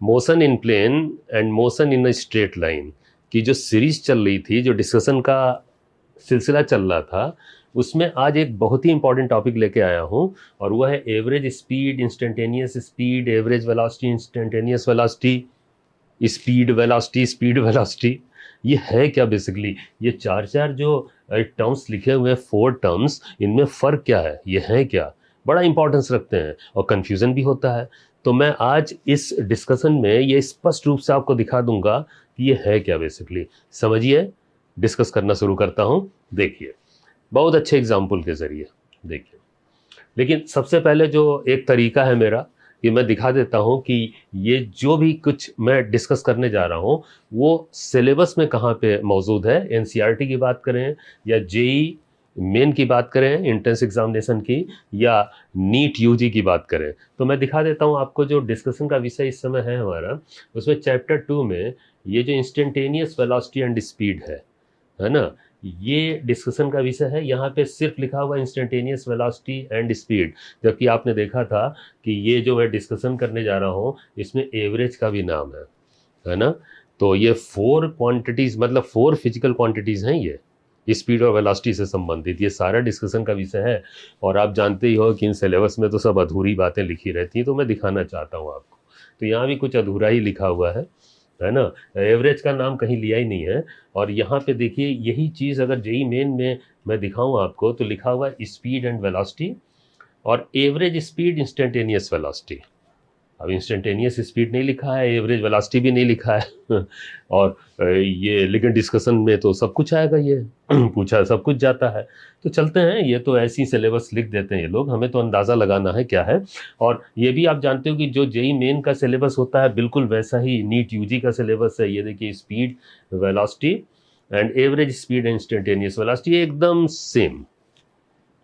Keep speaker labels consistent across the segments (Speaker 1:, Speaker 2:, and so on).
Speaker 1: Motion in plane and motion in a straight line की जो series चल रही थी, जो डिस्कशन का सिलसिला चल रहा था, उसमें आज एक बहुत ही इंपॉर्टेंट टॉपिक लेके आया हूँ, और वो है average speed, instantaneous speed, average velocity, instantaneous velocity, speed velocity. ये है क्या बेसिकली? ये चार चार जो टर्म्स लिखे हुए हैं, 4 टर्म्स, इनमें फ़र्क क्या है, ये है क्या? बड़ा इंपॉर्टेंस रखते हैं और कन्फ्यूज़न भी होता है। तो मैं आज इस डिस्कशन में ये स्पष्ट रूप से आपको दिखा दूंगा कि ये है क्या बेसिकली। समझिए, डिस्कस करना शुरू करता हूँ। देखिए, बहुत अच्छे एग्जाम्पल के ज़रिए देखिए। लेकिन सबसे पहले जो एक तरीका है मेरा, कि मैं दिखा देता हूँ कि ये जो भी कुछ मैं डिस्कस करने जा रहा हूँ वो सिलेबस में कहाँ पे मौजूद है। एनसीईआरटी की बात करें या जेई मेन की बात करें, एंट्रेंस एग्जामिनेशन की, या नीट यूजी की बात करें, तो मैं दिखा देता हूँ आपको। जो डिस्कशन का विषय इस समय है हमारा, उसमें चैप्टर 2 में ये जो इंस्टेंटेनियस वेलोसिटी एंड स्पीड है ना, ये डिस्कशन का विषय है। यहाँ पे सिर्फ लिखा हुआ इंस्टेंटेनियस वेलोसिटी एंड स्पीड, जबकि आपने देखा था कि ये जो मैं डिस्कशन करने जा रहा हूँ इसमें एवरेज का भी नाम है ना। तो ये 4 क्वांटिटीज, मतलब 4 फिजिकल क्वांटिटीज हैं ये, स्पीड और वेलोसिटी से संबंधित ये सारा डिस्कशन का विषय है। और आप जानते ही हो कि इन सिलेबस में तो सब अधूरी बातें लिखी रहती हैं, तो मैं दिखाना चाहता हूँ आपको। तो यहाँ भी कुछ अधूरा ही लिखा हुआ है ना। एवरेज का नाम कहीं लिया ही नहीं है। और यहाँ पे देखिए, यही चीज़ अगर जेई मेन में मैं दिखाऊं आपको, तो लिखा हुआ है स्पीड एंड वेलोसिटी, और एवरेज स्पीड, इंस्टेंटेनियस वेलोसिटी। अब इंस्टेंटेनियस स्पीड नहीं लिखा है, एवरेज वेलोसिटी भी नहीं लिखा है और ये लेकिन डिस्कशन में तो सब कुछ आएगा, ये पूछा सब कुछ जाता है। तो चलते हैं, ये तो ऐसी सिलेबस लिख देते हैं ये लोग, हमें तो अंदाज़ा लगाना है क्या है। और ये भी आप जानते हो कि जो जेई मेन का सिलेबस होता है बिल्कुल वैसा ही नीट यूजी का सिलेबस है। ये देखिए, speed, velocity and average speed, instantaneous velocity, एकदम सेम।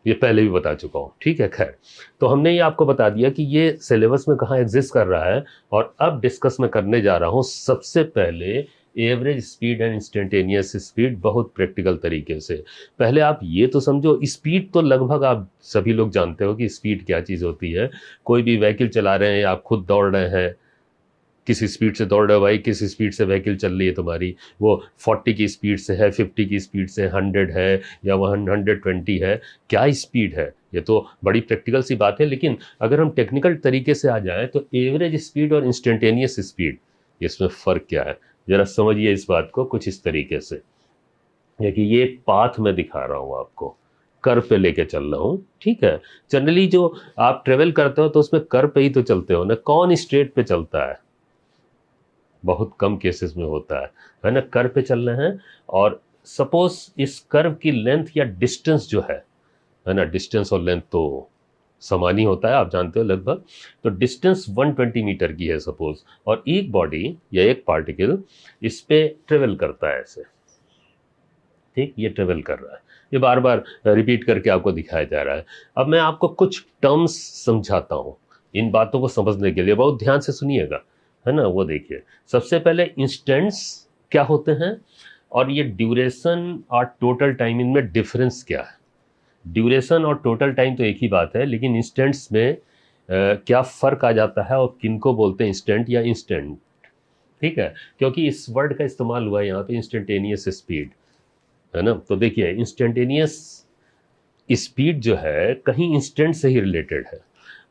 Speaker 1: ये पहले भी बता चुका हूँ, ठीक है। खैर, तो हमने ये आपको बता दिया कि ये सिलेबस में कहाँ एग्जिस्ट कर रहा है। और अब डिस्कस मैं करने जा रहा हूँ सबसे पहले average speed and instantaneous speed, बहुत प्रैक्टिकल तरीके से। पहले आप ये तो समझो, स्पीड तो लगभग आप सभी लोग जानते हो कि स्पीड क्या चीज़ होती है। कोई भी व्हीकल चला रहे हैं या आप खुद दौड़ रहे हैं, किस स्पीड से दौड़ रहे हो भाई, किस स्पीड से व्हीकल चल रही है तुम्हारी, वो 40 की स्पीड से है, 50 की स्पीड से, 100 है या 120 है, क्या स्पीड है? ये तो बड़ी प्रैक्टिकल सी बात है। लेकिन अगर हम टेक्निकल तरीके से आ जाएं, तो एवरेज स्पीड और इंस्टेंटेनियस स्पीड, इसमें फ़र्क क्या है, ज़रा समझिए इस बात को कुछ इस तरीके से। देखिए, ये पाथ मैं दिखा रहा हूँ आपको, कर्व पे लेके चल रहा हूँ, ठीक है। जनरली जो आप ट्रेवल करते हो तो उसमें कर्व पे ही तो चलते हो ना, कौन स्ट्रेट पे चलता है? बहुत कम केसेस में होता है ना। कर्व पे चल रहे हैं, और सपोज इस कर्व की लेंथ या डिस्टेंस जो है ना, डिस्टेंस और लेंथ तो समान ही होता है, आप जानते हो लगभग। तो डिस्टेंस 120 मीटर की है सपोज, और एक बॉडी या एक पार्टिकल इस पे ट्रेवल करता है ऐसे, ठीक, ये ट्रेवल कर रहा है, ये बार बार रिपीट करके आपको दिखाया जा रहा है। अब मैं आपको कुछ टर्म्स समझाता हूँ इन बातों को समझने के लिए, बहुत ध्यान से सुनिएगा, है ना। वो देखिए, सबसे पहले इंस्टेंट्स क्या होते हैं, और ये ड्यूरेशन और टोटल टाइम, इनमें डिफरेंस क्या है? ड्यूरेशन और टोटल टाइम तो एक ही बात है, लेकिन इंस्टेंट्स में क्या फ़र्क आ जाता है, और किनको बोलते हैं इंस्टेंट या इंस्टेंट, ठीक है। क्योंकि इस वर्ड का इस्तेमाल हुआ है यहाँ पे, इंस्टेंटेनियस स्पीड, है ना। तो देखिए, इंस्टेंटेनियस स्पीड जो है कहीं इंस्टेंट से ही रिलेटेड है।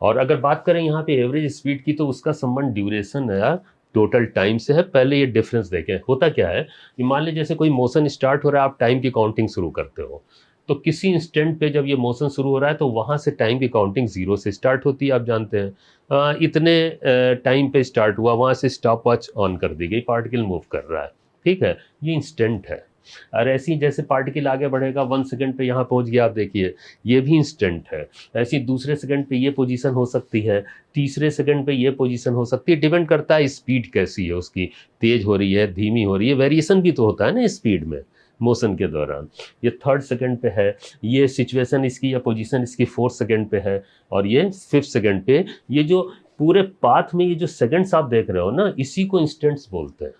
Speaker 1: और अगर बात करें यहाँ पे एवरेज स्पीड की, तो उसका संबंध ड्यूरेशन या टोटल टाइम से है। पहले ये डिफरेंस देखें, होता क्या है कि मान लीजिए जैसे कोई मोशन स्टार्ट हो रहा है, आप टाइम की काउंटिंग शुरू करते हो, तो किसी इंस्टेंट पे जब ये मोशन शुरू हो रहा है, तो वहाँ से टाइम की काउंटिंग जीरो से स्टार्ट होती है, आप जानते हैं। इतने टाइम पे स्टार्ट हुआ, वहाँ से स्टॉप वॉच ऑन कर दी गई, पार्टिकल मूव कर रहा है, ठीक है, ये इंस्टेंट है। और ऐसी जैसे पार्टिकल आगे बढ़ेगा, 1 सेकंड पे यहाँ पहुँच गया, आप देखिए, ये भी इंस्टेंट है। ऐसी दूसरे सेकंड पे ये पोजीशन हो सकती है, तीसरे सेकंड पे ये पोजीशन हो सकती है, डिपेंड करता है स्पीड कैसी है उसकी, तेज हो रही है, धीमी हो रही है, वेरिएशन भी तो होता है ना स्पीड में मोशन के दौरान। ये 3rd सेकंड पे है, ये सिचुएशन इसकी या पोजीशन इसकी 4th सेकंड पे है, और ये 5th सेकंड पे। ये जो पूरे पाथ में ये जो सेकंड्स आप देख रहे हो ना, इसी को इंस्टेंट्स बोलते हैं,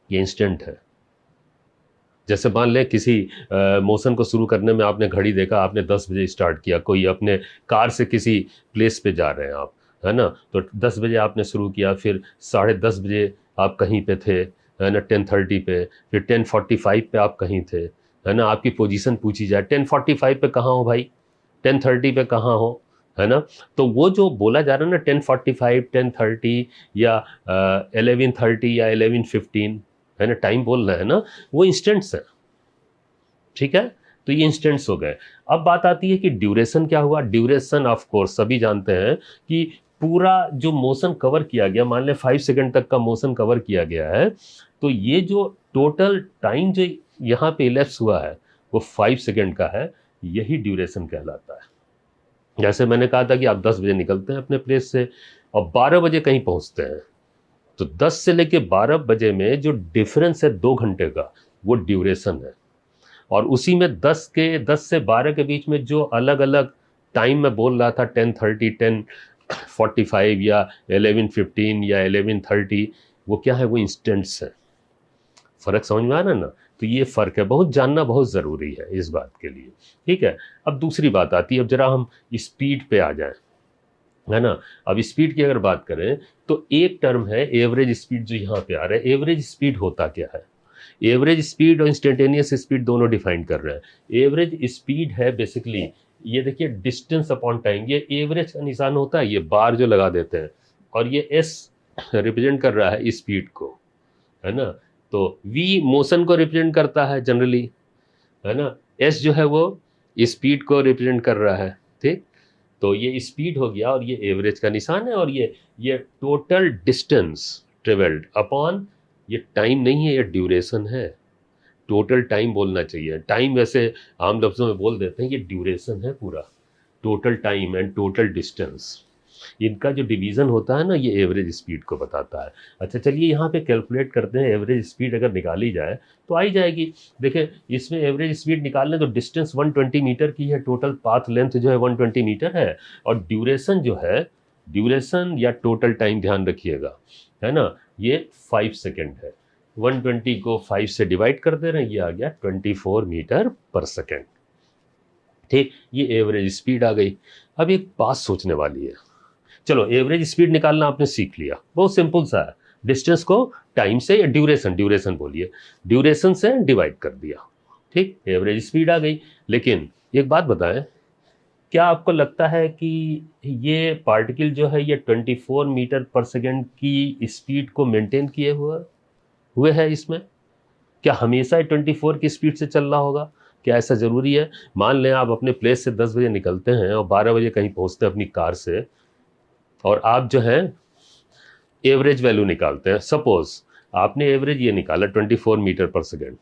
Speaker 1: ये इंस्टेंट है। जैसे मान लें किसी मोशन को शुरू करने में आपने घड़ी देखा, आपने 10 बजे स्टार्ट किया, कोई अपने कार से किसी प्लेस पे जा रहे हैं आप, है ना। तो 10 बजे आपने शुरू किया, फिर 10:30 बजे आप कहीं पे थे, है ना, 10:30 पे, फिर 10:45 पे आप कहीं थे, है ना। आपकी पोजीशन पूछी जाए 10:45 पे कहाँ हो भाई, 10:30 पे कहाँ हो, है ना। तो वो जो बोला जा रहा है ना 10:45, 10:30 या 11:30 या 11:15, है ना, टाइम बोल रहा है ना, वो इंस्टेंट्स है, ठीक है। तो ये इंस्टेंट्स हो गए। अब बात आती है कि ड्यूरेशन क्या हुआ। ड्यूरेशन ऑफ कोर्स सभी जानते हैं कि पूरा जो मोशन कवर किया गया, मान लें 5 सेकंड तक का मोशन कवर किया गया है, तो ये जो टोटल टाइम जो यहाँ पे इलेप्स हुआ है वो 5 सेकंड का है, यही ड्यूरेशन कहलाता है। जैसे मैंने कहा था कि आप 10 बजे निकलते हैं अपने प्लेस से और 12 बजे कहीं पहुंचते हैं, तो 10 से लेके 12 बजे में जो डिफरेंस है 2 घंटे का, वो ड्यूरेशन है। और उसी में 10 से 12 के बीच में जो अलग अलग टाइम मैं बोल रहा था, 10:30, 10:45 या 11:15 या 11:30, वो क्या है, वो इंस्टेंट्स है। फ़र्क समझ में आ रहा है ना। तो ये फ़र्क है, बहुत जानना बहुत ज़रूरी है इस बात के लिए, ठीक है। अब दूसरी बात आती है, अब जरा हम स्पीड पे आ जाएं, है ना। अब स्पीड की अगर बात करें तो एक टर्म है एवरेज स्पीड, जो यहाँ पे आ रहा है। एवरेज स्पीड होता क्या है, एवरेज स्पीड और इंस्टेंटेनियस स्पीड दोनों डिफाइन कर रहे हैं। एवरेज स्पीड है बेसिकली, ये देखिए डिस्टेंस अपॉन टाइम, ये एवरेज का निशान होता है, ये बार जो लगा देते हैं, और ये एस रिप्रेजेंट कर रहा है स्पीड को, है ना। तो वी मोशन को रिप्रेजेंट करता है जनरली, है ना। एस जो है वो स्पीड को रिप्रेजेंट कर रहा है, ठीक। तो ये स्पीड हो गया और ये एवरेज का निशान है, और ये टोटल डिस्टेंस ट्रेवल्ड अपॉन, ये टाइम नहीं है, ये ड्यूरेशन है। टोटल टाइम बोलना चाहिए, टाइम वैसे आम लफ्ज़ों में बोल देते हैं, ये ड्यूरेशन है पूरा। Total time and total distance, इनका जो डिवीज़न होता है ना, ये एवरेज स्पीड को बताता है। अच्छा चलिए यहाँ पे कैलकुलेट करते हैं, एवरेज स्पीड अगर निकाली जाए तो आई जाएगी। देखें इसमें एवरेज स्पीड निकालने तो डिस्टेंस 120 मीटर की है, टोटल पाथ लेंथ जो है 120 मीटर है, और ड्यूरेशन जो है, ड्यूरेशन या टोटल टाइम ध्यान रखिएगा, है ना, ये 5 सेकेंड है। 120 को 5 से डिवाइड कर दे रहे हैं, ये आ गया 24 मीटर पर सेकेंड, ठीक। ये एवरेज स्पीड आ गई। अब एक बात सोचने वाली है, चलो एवरेज स्पीड निकालना आपने सीख लिया, बहुत सिंपल सा है। डिस्टेंस को टाइम से, या ड्यूरेशन बोलिए, ड्यूरेशन से डिवाइड कर दिया, ठीक, एवरेज स्पीड आ गई। लेकिन एक बात बताएं, क्या आपको लगता है कि ये पार्टिकल जो है ये 24 मीटर पर सेकेंड की स्पीड को मेंटेन किए हुए है इसमें? क्या हमेशा 24 की स्पीड से चल रहा होगा? क्या ऐसा ज़रूरी है? मान लें आप अपने प्लेस से 10 बजे निकलते हैं और 12 बजे कहीं पहुंचते हैं अपनी कार से, और आप जो है एवरेज वैल्यू निकालते हैं। सपोज आपने एवरेज ये निकाला 24 मीटर पर सेकेंड।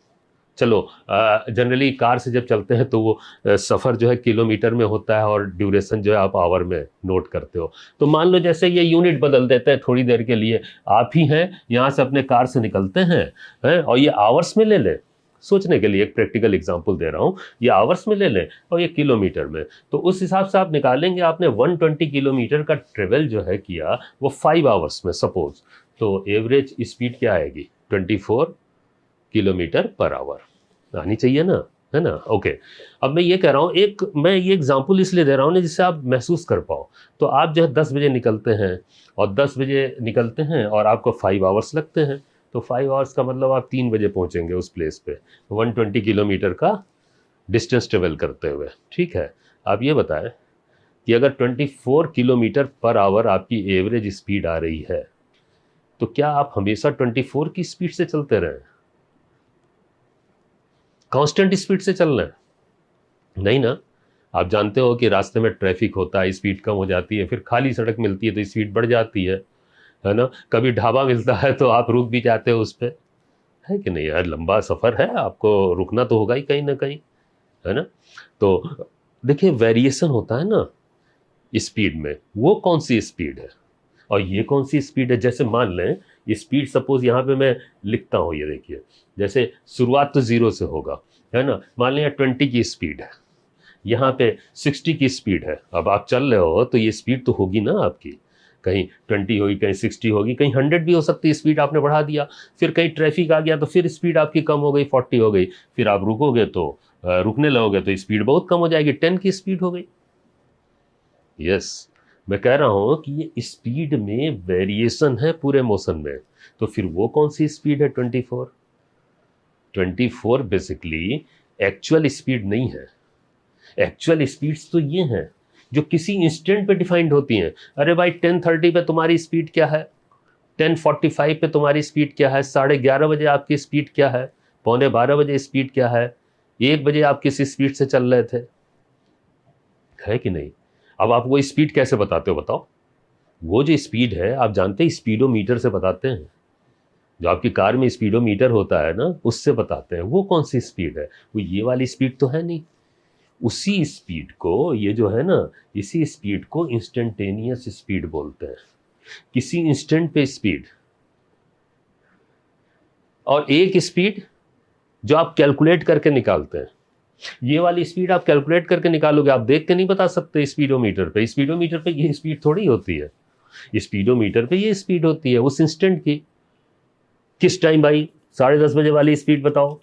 Speaker 1: चलो जनरली कार से जब चलते हैं तो वो सफ़र जो है किलोमीटर में होता है, और ड्यूरेशन जो है आप आवर में नोट करते हो। तो मान लो जैसे ये यूनिट बदल देते हैं थोड़ी देर के लिए, आप ही हैं यहाँ से अपने कार से निकलते हैं और ये आवर्स में ले लें, सोचने के लिए एक प्रैक्टिकल एग्जांपल दे रहा हूँ, ये आवर्स में ले लें और ये किलोमीटर में, तो उस हिसाब से आप निकालेंगे आपने 120 किलोमीटर का ट्रेवल जो है किया वो 5 आवर्स में सपोज, तो एवरेज स्पीड क्या आएगी, 24 किलोमीटर पर आवर आनी चाहिए ना, है ना। ओके, अब मैं ये कह रहा हूँ, मैं ये एग्जांपल इसलिए दे रहा हूँ ना जिससे आप महसूस कर पाओ। तो आप जो है 10 बजे निकलते हैं, और 10 बजे निकलते हैं और आपको 5 आवर्स लगते हैं, तो 5 आवर्स का मतलब आप 3 बजे पहुँचेंगे उस प्लेस पे 120 किलोमीटर का डिस्टेंस ट्रेवल करते हुए, ठीक है। आप ये बताएं कि अगर 24 किलोमीटर पर आवर आपकी एवरेज स्पीड आ रही है, तो क्या आप हमेशा 24 की स्पीड से चलते रहें, कांस्टेंट स्पीड से चलना है? नहीं ना। आप जानते हो कि रास्ते में ट्रैफिक होता है, स्पीड कम हो जाती है, फिर खाली सड़क मिलती है तो स्पीड बढ़ जाती है ना। कभी ढाबा मिलता है तो आप रुक भी जाते हो उस पर, है कि नहीं यार, लंबा सफ़र है, आपको रुकना तो होगा ही कहीं ना कहीं, है ना। तो देखिए वेरिएशन होता है ना स्पीड में, वो कौन सी स्पीड है और ये कौन सी स्पीड है। जैसे मान लें स्पीड सपोज यहाँ पे मैं लिखता हूँ, ये देखिए, जैसे शुरुआत तो 0 से होगा, है ना। मान लें 20 की स्पीड है, यहाँ पे 60 की स्पीड है। अब आप चल रहे हो तो ये स्पीड तो होगी ना आपकी, कहीं 20 होगी, कहीं 60 होगी, कहीं 100 भी हो सकती है, स्पीड आपने बढ़ा दिया। फिर कहीं ट्रैफिक आ गया तो फिर स्पीड आपकी कम हो गई, 40 हो गई। फिर आप रुकोगे तो रुकने लगोगे तो स्पीड बहुत कम हो जाएगी, 10 की स्पीड हो गई। यस, मैं कह रहा हूं कि ये स्पीड में वेरिएशन है पूरे मोशन में। तो फिर वो कौन सी स्पीड है 24? 24 बेसिकली एक्चुअल स्पीड नहीं है। एक्चुअल स्पीड्स तो ये हैं जो किसी इंस्टेंट पे डिफाइंड होती हैं। अरे भाई 10:30 पे तुम्हारी स्पीड क्या है, 10:45 पे तुम्हारी स्पीड क्या है, 11:30 बजे आपकी स्पीड क्या है, 11:45 बजे स्पीड क्या है, 1 बजे आप किस स्पीड से चल रहे थे, है कि नहीं? अब आप वो स्पीड कैसे बताते हो बताओ? वो जो स्पीड है आप जानते हैं स्पीडोमीटर से बताते हैं। जो आपकी कार में स्पीडोमीटर होता है ना, उससे बताते हैं। वो कौन सी स्पीड है? वो ये वाली स्पीड तो है नहीं। उसी स्पीड को, ये जो है ना, इसी स्पीड को इंस्टेंटेनियस स्पीड बोलते हैं। किसी इंस्टेंट पे स्पीड, और एक स्पीड जो आप कैलकुलेट करके निकालते हैं। ये वाली स्पीड आप कैलकुलेट करके निकालोगे, आप देख के नहीं बता सकते स्पीडोमीटर पे। स्पीडोमीटर पे ये स्पीड थोड़ी होती है। स्पीडोमीटर पे ये स्पीड होती है उस इंस्टेंट की। किस टाइम भाई? 10:30 बजे वाली स्पीड बताओ,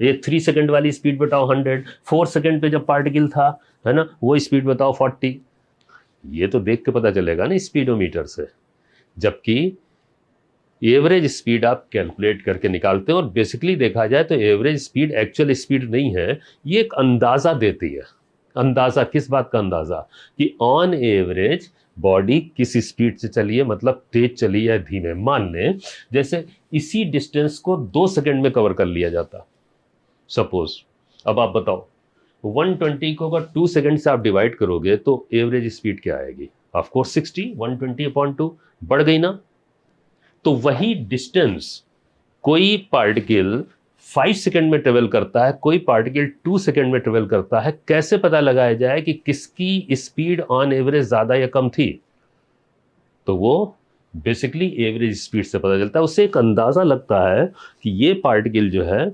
Speaker 1: ये 3 सेकंड वाली स्पीड बताओ 100, 4 सेकंड पे जब पार्टिकल था, है ना, वो स्पीड बताओ 40। ये तो देख के पता चलेगा ना स्पीडोमीटर से। जबकि एवरेज स्पीड आप कैलकुलेट करके निकालते हैं। और बेसिकली देखा जाए तो एवरेज स्पीड एक्चुअल स्पीड नहीं है, ये एक अंदाज़ा देती है। अंदाज़ा किस बात का अंदाज़ा? कि ऑन एवरेज बॉडी किस स्पीड से चली है, मतलब तेज चली है धीमे। मान लें जैसे इसी डिस्टेंस को 2 सेकंड में कवर कर लिया जाता सपोज। अब आप बताओ 120 को अगर 2 सेकंड से आप डिवाइड करोगे तो एवरेज स्पीड क्या आएगी? ऑफ कोर्स 60, 120/2 बढ़ गई ना। तो वही डिस्टेंस कोई पार्टिकल 5 सेकंड में ट्रेवल करता है, कोई पार्टिकल 2 सेकंड में ट्रेवल करता है। कैसे पता लगाया जाए कि किसकी स्पीड ऑन एवरेज ज्यादा या कम थी? तो वो बेसिकली एवरेज स्पीड से पता चलता है। उससे एक अंदाजा लगता है कि ये पार्टिकल जो है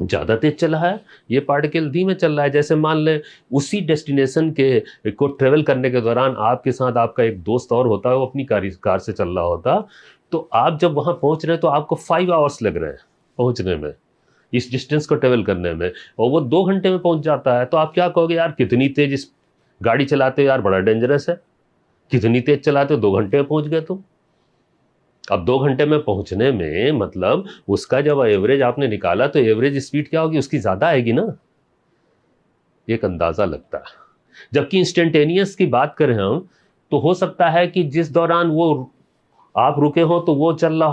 Speaker 1: ज़्यादा तेज चला है, ये पार्टिकल धीमे चल रहा है। जैसे मान लें उसी डेस्टिनेशन के को ट्रेवल करने के दौरान आपके साथ आपका एक दोस्त और होता है, वो अपनी कार से चल रहा होता। तो आप जब वहाँ पहुँच रहे हैं तो आपको 5 आवर्स लग रहे हैं पहुँचने में, इस डिस्टेंस को ट्रेवल करने में, और वो 2 घंटे में पहुँच जाता है। तो आप क्या कहोगे? यार कितनी तेज इस गाड़ी चलाते हो यार, बड़ा डेंजरस है। कितनी तेज चलाते हो, 2 घंटे में पहुँच गए तुम। अब 2 घंटे में पहुंचने में मतलब उसका जब एवरेज आपने निकाला तो एवरेज स्पीड क्या होगी? उसकी ज्यादा आएगी ना। एक अंदाजा लगता है। जबकि इंस्टेंटेनियस की बात करें हम, तो हो सकता है कि जिस दौरान वो आप रुके हो तो वो चल रहा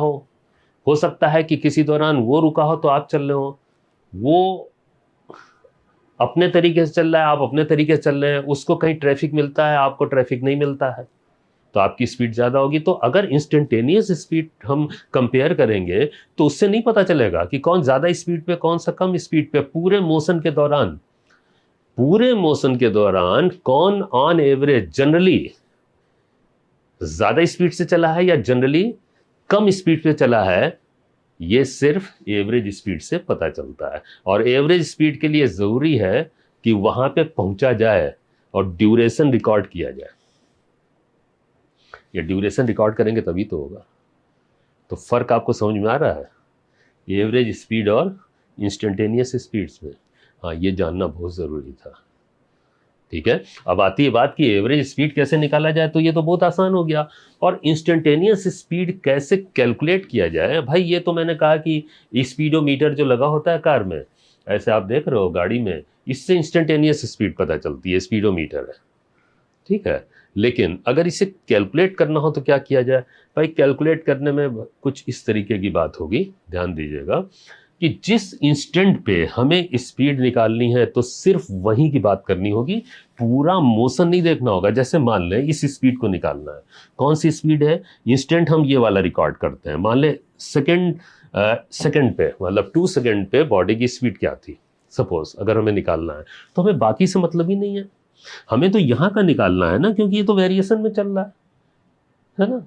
Speaker 1: हो सकता है कि किसी दौरान वो रुका हो तो आप चल रहे हो। वो अपने तरीके से चल रहा है, आप अपने तरीके से चल रहे हैं। उसको कहीं ट्रैफिक मिलता है, आपको ट्रैफिक नहीं मिलता है, तो आपकी स्पीड ज़्यादा होगी। तो अगर इंस्टेंटेनियस स्पीड हम कंपेयर करेंगे तो उससे नहीं पता चलेगा कि कौन ज़्यादा स्पीड पे कौन सा कम स्पीड पे। पूरे मोशन के दौरान कौन ऑन एवरेज जनरली ज़्यादा स्पीड से चला है या जनरली कम स्पीड पे चला है, ये सिर्फ एवरेज स्पीड से पता चलता है। और एवरेज स्पीड के लिए ज़रूरी है कि वहाँ पे पहुँचा जाए और ड्यूरेशन रिकॉर्ड किया जाए। ये ड्यूरेशन रिकॉर्ड करेंगे तभी तो होगा। तो फर्क आपको समझ में आ रहा है एवरेज स्पीड और इंस्टेंटेनियस स्पीड्स में? हाँ, ये जानना बहुत ज़रूरी था। ठीक है, अब आती है बात कि एवरेज स्पीड कैसे निकाला जाए। तो ये तो बहुत आसान हो गया। और इंस्टेंटेनियस स्पीड कैसे कैलकुलेट किया जाए? भाई ये तो मैंने कहा कि स्पीडोमीटर जो लगा होता है कार में, ऐसे आप देख रहे हो गाड़ी में, इससे इंस्टेंटेनियस स्पीड पता चलती है, स्पीडोमीटर है। ठीक है, लेकिन अगर इसे कैलकुलेट करना हो तो क्या किया जाए? भाई कैलकुलेट करने में कुछ इस तरीके की बात होगी, ध्यान दीजिएगा कि जिस इंस्टेंट पे हमें स्पीड निकालनी है तो सिर्फ वहीं की बात करनी होगी, पूरा मोशन नहीं देखना होगा। जैसे मान लें इस स्पीड को निकालना है, कौन सी स्पीड है इंस्टेंट, हम ये वाला रिकॉर्ड करते हैं। मान लें सेकंड पे, मतलब 2 सेकंड पे बॉडी की स्पीड क्या थी सपोज, अगर हमें निकालना है तो हमें बाकी से मतलब ही नहीं है, हमें तो यहाँ का निकालना है ना, क्योंकि ये तो वेरिएशन में चल रहा है ना।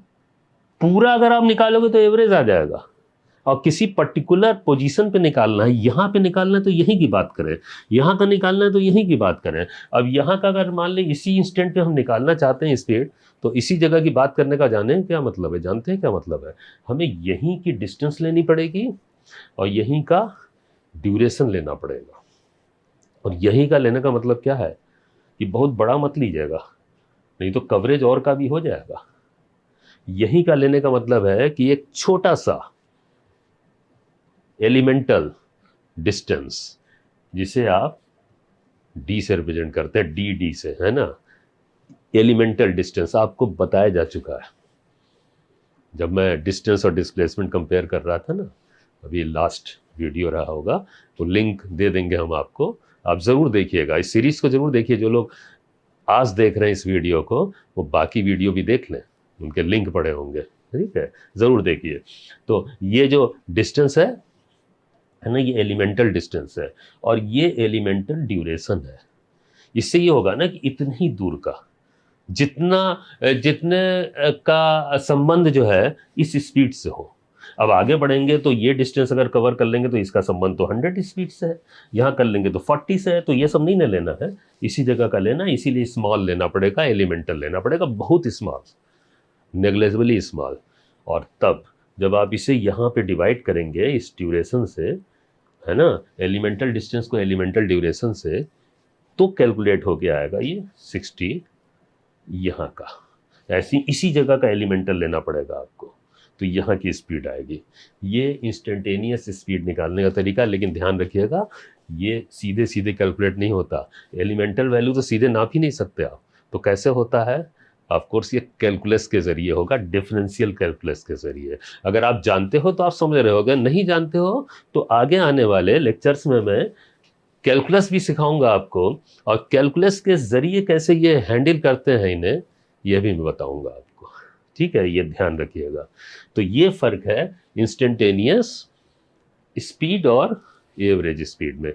Speaker 1: पूरा अगर आप निकालोगे तो एवरेज आ जाएगा, और किसी पर्टिकुलर पोजीशन पे निकालना है, यहाँ पे निकालना है तो यहीं की बात करें, यहाँ का निकालना है तो यहीं की बात करें। अब यहाँ का अगर मान लें इसी इंस्टेंट पे हम निकालना चाहते हैं स्पीड, तो इसी जगह की बात करने का जाने क्या मतलब है? जानते हैं क्या मतलब है? हमें यहीं की डिस्टेंस लेनी पड़ेगी और यहीं का ड्यूरेशन लेना पड़ेगा। और यहीं का लेने का मतलब क्या है कि बहुत बड़ा मत लीजिएगा, नहीं तो कवरेज और का भी हो जाएगा। यहीं का लेने का मतलब है कि एक छोटा सा एलिमेंटल डिस्टेंस जिसे आप डी से रिप्रेजेंट करते हैं, डी से, है ना, एलिमेंटल डिस्टेंस आपको बताया जा चुका है जब मैं डिस्टेंस और डिस्प्लेसमेंट कंपेयर कर रहा था ना, अभी लास्ट वीडियो रहा होगा, तो लिंक दे देंगे हम आपको, आप ज़रूर देखिएगा, इस सीरीज़ को ज़रूर देखिए। जो लोग आज देख रहे हैं इस वीडियो को वो बाकी वीडियो भी देख लें, उनके लिंक पड़े होंगे, ठीक है, ज़रूर देखिए। तो ये जो डिस्टेंस है ना, ये एलिमेंटल डिस्टेंस है और ये एलिमेंटल ड्यूरेशन है। इससे ये होगा ना कि इतनी ही दूर का जितने का संबंध जो है इस स्पीड से हो। अब आगे बढ़ेंगे तो ये डिस्टेंस अगर कवर कर लेंगे तो इसका संबंध तो 100 स्पीड से है, यहाँ कर लेंगे तो 40 से है, तो ये सब नहीं ना लेना है, इसी जगह का लेना, इसीलिए स्मॉल लेना पड़ेगा, एलिमेंटल लेना पड़ेगा, बहुत स्मॉल, नेग्लेजिबली स्मॉल। और तब जब आप इसे यहाँ पे डिवाइड करेंगे इस ड्यूरेशन से, है ना, एलिमेंटल डिस्टेंस को एलिमेंटल ड्यूरेशन से, तो कैलकुलेट होके आएगा ये 60 यहाँ का। ऐसी इसी जगह का एलिमेंटल लेना पड़ेगा आपको, तो यहाँ की स्पीड आएगी। ये इंस्टेंटेनियस स्पीड निकालने का तरीका, लेकिन ध्यान रखिएगा ये सीधे सीधे कैलकुलेट नहीं होता, एलिमेंटल वैल्यू तो सीधे नाप ही नहीं सकते आप। तो कैसे होता है? ऑफ कोर्स ये कैलकुलस के ज़रिए होगा, डिफरेंशियल कैलकुलस के ज़रिए। अगर आप जानते हो तो आप समझ रहे हो, अगर नहीं जानते हो तो आगे आने वाले लेक्चर्स में मैं कैलकुलस भी सिखाऊंगा आपको, और कैलकुलस के ज़रिए कैसे ये हैंडल करते हैं इन्हें, यह भी मैं बताऊंगा आपको, ठीक है, ये ध्यान रखिएगा। तो ये फ़र्क है इंस्टेंटेनियस स्पीड और एवरेज स्पीड में।